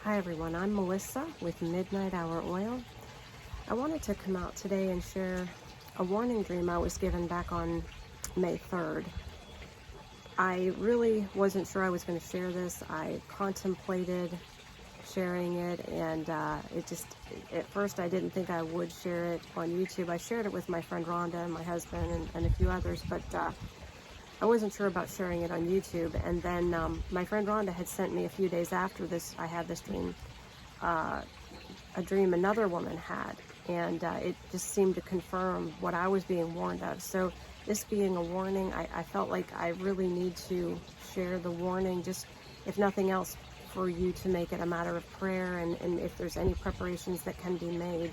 Hi everyone, I'm Melissa with Midnight Hour Oil. I wanted to come out today and share a warning dream I was given back on May 3rd. I really wasn't sure I was going to share this. I contemplated sharing it, and at first I didn't think I would share it on YouTube. I shared it with my friend Rhonda and my husband and a few others, but I wasn't sure about sharing it on YouTube. And then my friend Rhonda had sent me a few days after this, I had this dream, a dream another woman had. And it just seemed to confirm what I was being warned of. So this being a warning, I felt like I really need to share the warning, just if nothing else, for you to make it a matter of prayer. And if there's any preparations that can be made,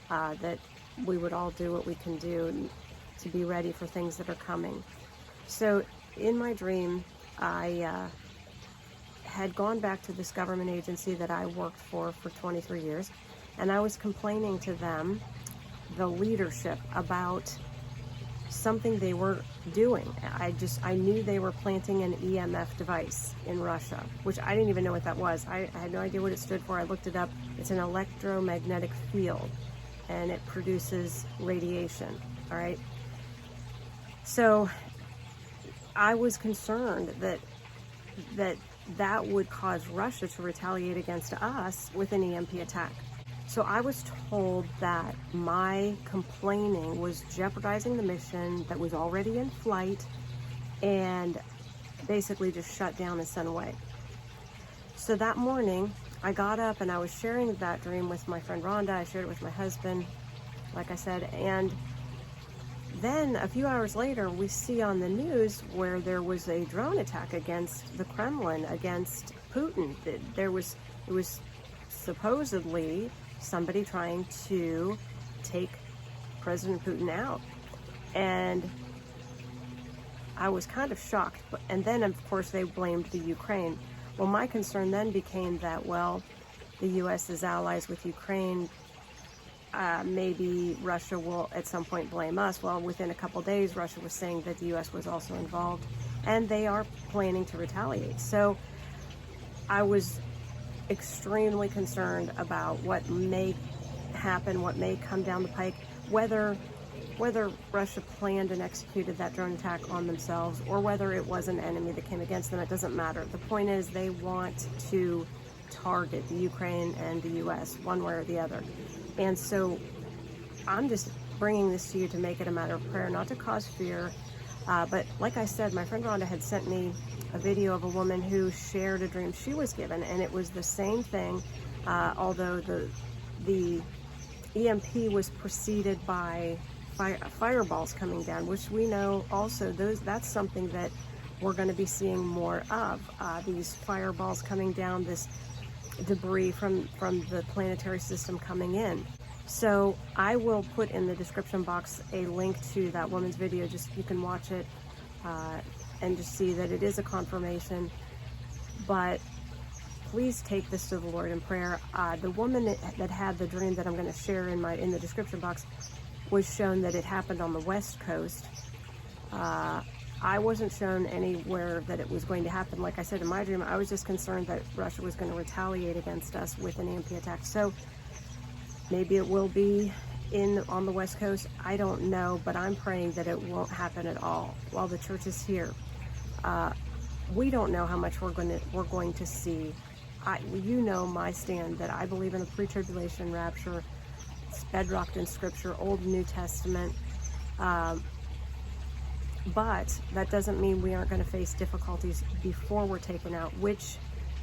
that we would all do what we can do to be ready for things that are coming. So in my dream, I had gone back to this government agency that I worked for 23 years, and I was complaining to them, the leadership, about something they were doing. I knew they were planting an EMF device in Russia, which I didn't even know what that was. I had no idea what it stood for. I looked it up. It's an electromagnetic field, and it produces radiation, all right? So I was concerned that would cause Russia to retaliate against us with an EMP attack. So I was told that my complaining was jeopardizing the mission that was already in flight and basically just shut down and sent away. So that morning, I got up and I was sharing that dream with my friend Rhonda. I shared it with my husband, like I said, and then a few hours later, we see on the news where there was a drone attack against the Kremlin, against Putin. It was supposedly somebody trying to take President Putin out. And I was kind of shocked. And then, of course, they blamed the Ukraine. Well, my concern then became that, well, the U.S. is allies with Ukraine. Maybe Russia will at some point blame us. Well, within a couple days, Russia was saying that the U.S. was also involved, and they are planning to retaliate. So I was extremely concerned about what may happen, what may come down the pike, whether Russia planned and executed that drone attack on themselves, or whether it was an enemy that came against them. It doesn't matter. The point is they want to target the Ukraine and the U.S. one way or the other. And so I'm just bringing this to you to make it a matter of prayer, not to cause fear. But like I said, my friend Rhonda had sent me a video of a woman who shared a dream she was given, and it was the same thing, although the EMP was preceded by fireballs coming down, which we know also that's something that we're going to be seeing more of, these fireballs coming down, this debris from the planetary system coming in. So I will put in the description box a link to that woman's video, just you can watch it and just see that it is a confirmation. But please take this to the Lord in prayer. The woman that had the dream that I'm going to share in the description box was shown that it happened on the West Coast. I wasn't shown anywhere that it was going to happen. Like I said in my dream, I was just concerned that Russia was going to retaliate against us with an EMP attack. So maybe it will be on the West Coast. I don't know, but I'm praying that it won't happen at all while the church is here. We don't know how much we're going to see. You know my stand that I believe in a pre-tribulation rapture. It's bedrocked in Scripture, Old and New Testament. But that doesn't mean we aren't going to face difficulties before we're taken out, which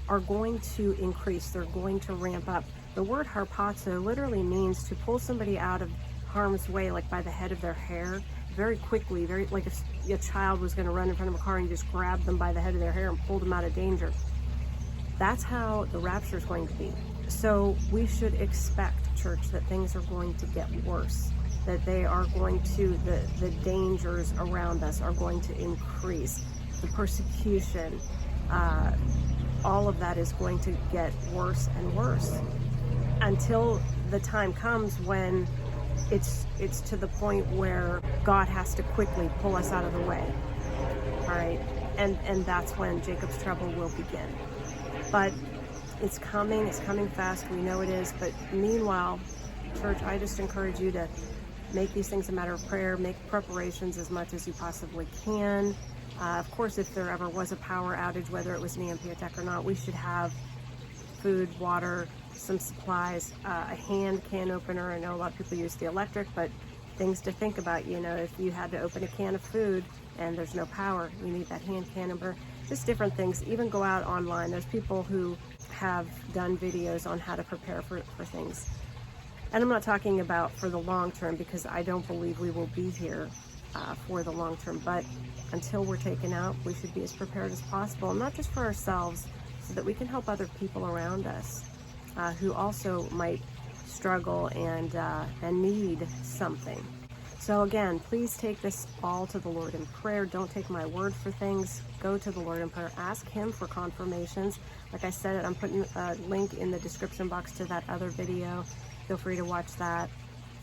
are going to increase. They're going to ramp up. The word harpazo literally means to pull somebody out of harm's way, like by the head of their hair, very quickly, very like if a child was going to run in front of a car and you just grab them by the head of their hair and pull them out of danger. That's how the rapture is going to be. So we should expect, church, that things are going to get worse, that they are going to, the dangers around us are going to increase, the persecution, all of that is going to get worse and worse until the time comes when it's to the point where God has to quickly pull us out of the way. All right, and that's when Jacob's trouble will begin. But It's coming fast. We know it is. But meanwhile, church, I just encourage you to make these things a matter of prayer. Make preparations as much as you possibly can. Of course, if there ever was a power outage, whether it was an EMP attack or not, we should have food, water, some supplies, a hand can opener. I know a lot of people use the electric, but things to think about. You know, if you had to open a can of food and there's no power, you need that hand can opener. Just different things. Even go out online. There's people who have done videos on how to prepare for things. And I'm not talking about for the long term, because I don't believe we will be here for the long term. But until we're taken out, we should be as prepared as possible, and not just for ourselves, so that we can help other people around us who also might struggle and need something. So again, please take this all to the Lord in prayer. Don't take my word for things. Go to the Lord in prayer. Ask Him for confirmations. Like I said, I'm putting a link in the description box to that other video. Feel free to watch that.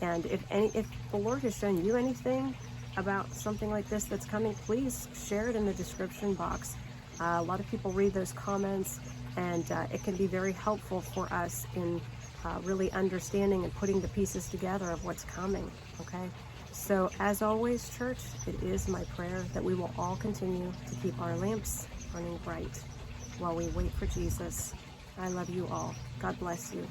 And if the Lord has shown you anything about something like this that's coming, please share it in the description box. A lot of people read those comments, and it can be very helpful for us in really understanding and putting the pieces together of what's coming, okay? So as always, church, it is my prayer that we will all continue to keep our lamps burning bright while we wait for Jesus. I love you all. God bless you.